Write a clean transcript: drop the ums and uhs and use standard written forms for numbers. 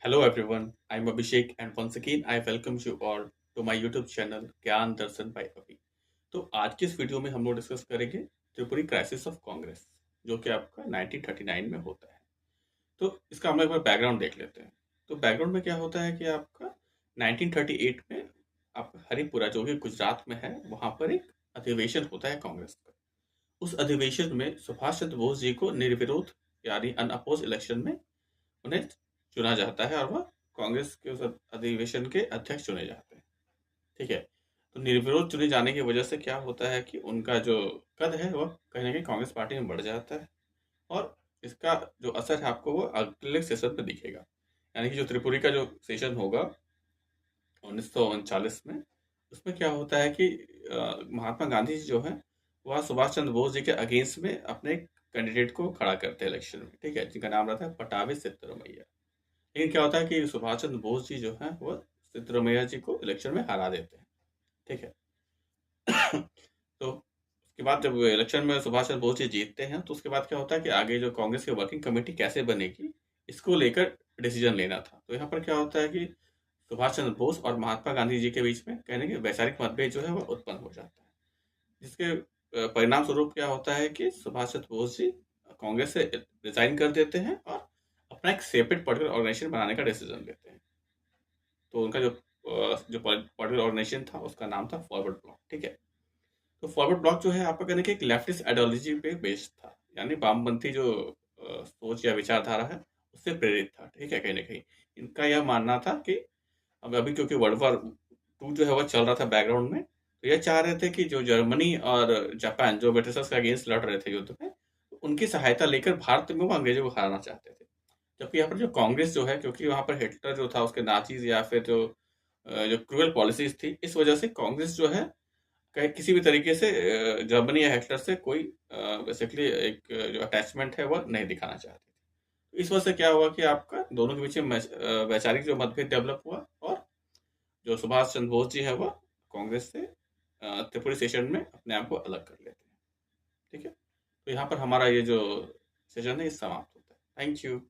Hello everyone, I'm Abhishek and once again I welcome you all to my YouTube channel ज्ञान दर्शन by अभी। तो आज की इस वीडियो में हम लोग डिस्कस करेंगे त्रिपुरी क्राइसिस ऑफ कांग्रेस जो कि आपका 1939 में होता है। तो इसका हम लोग एक बार बैकग्राउंड देख लेते हैं। तो बैकग्राउंड में क्या होता है कि आपका 1938 में आपका हरिपुरा जो कि गुजरात में है वहां पर एक अधिवेशन होता है कांग्रेस का। उस अधिवेशन में सुभाष चंद्र बोस जी को निर्विरोध यानी अनअपोज इलेक्शन में उन्हें चुना जाता है और वह कांग्रेस के उस अधिवेशन के अध्यक्ष चुने जाते हैं। ठीक है। तो निर्विरोध चुने जाने की वजह से क्या होता है कि उनका जो कद है वह कहीं ना कहीं कांग्रेस पार्टी में बढ़ जाता है और इसका जो असर है आपको वो अगले सेशन में दिखेगा। यानी कि जो त्रिपुरी का जो सेशन होगा 1939 में, उसमें क्या होता है कि महात्मा गांधी जी जो है वह सुभाष चंद्र बोस जी के अगेंस्ट में अपने कैंडिडेट को खड़ा करते हैं इलेक्शन में। ठीक है, जिनका नाम रहता है पटाभी सिद्धरमैया। लेकिन क्या होता है कि सुभाष चंद्र बोस जी जो है वो सिद्धरमैया जी को इलेक्शन में हरा देते हैं। ठीक है। तो उसके बाद जब इलेक्शन में सुभाष चंद्र बोस जी जीतते हैं तो उसके बाद क्या होता है कि आगे जो कांग्रेस की वर्किंग कमेटी कैसे बनेगी इसको लेकर डिसीजन लेना था। तो यहाँ पर क्या होता है कि सुभाष चंद्र बोस और महात्मा गांधी जी के बीच में कहने के वैचारिक मतभेद जो है वो उत्पन्न हो जाता है, जिसके परिणाम स्वरूप क्या होता है कि सुभाष चंद्र बोस जी कांग्रेस से रिजाइन कर देते हैं और अपना एक सेपरेट पॉलिटिकल ऑर्गेनाइजेशन बनाने का डिसीजन लेते हैं। तो उनका जो पॉलिटिकल ऑर्गेनाइजेशन था उसका नाम था फॉरवर्ड ब्लॉक। ठीक है। तो फॉरवर्ड ब्लॉक जो है आपका कहने की एक लेफ्टिस्ट आइडियोलॉजी पे बेस्ड था, यानी वामपंथी जो सोच या विचारधारा है उससे प्रेरित था। ठीक है, कहीं ना कहीं इनका यह मानना था कि अब अभी क्योंकि वर्ल्ड वॉर 2 जो है वह चल रहा था बैकग्राउंड में, तो ये चाह रहे थे कि जो जर्मनी और जापान जो ब्रिटिशर्स के अगेंस्ट लड़ रहे थे युद्ध में, तो उनकी सहायता लेकर भारत में वो अंग्रेजों को हराना चाहते थे। जबकि यहाँ पर जो कांग्रेस जो है, क्योंकि वहाँ पर हिटलर जो था उसके नाचीज या फिर जो क्रूअल पॉलिसीज थी, इस वजह से कांग्रेस जो है कहीं किसी भी तरीके से जर्मनी या हिटलर से कोई बेसिकली एक जो अटैचमेंट है वह नहीं दिखाना चाहती थी। तो इस वजह से क्या हुआ कि आपका दोनों के बीच में वैचारिक जो मतभेद डेवलप हुआ और जो सुभाष चंद्र बोस जी है वह कांग्रेस से त्रिपुरी सेशन में अपने आप को अलग कर लेते हैं। ठीक है। तो यहाँ पर हमारा ये जो सेशन है ये समाप्त होता है। Thank you.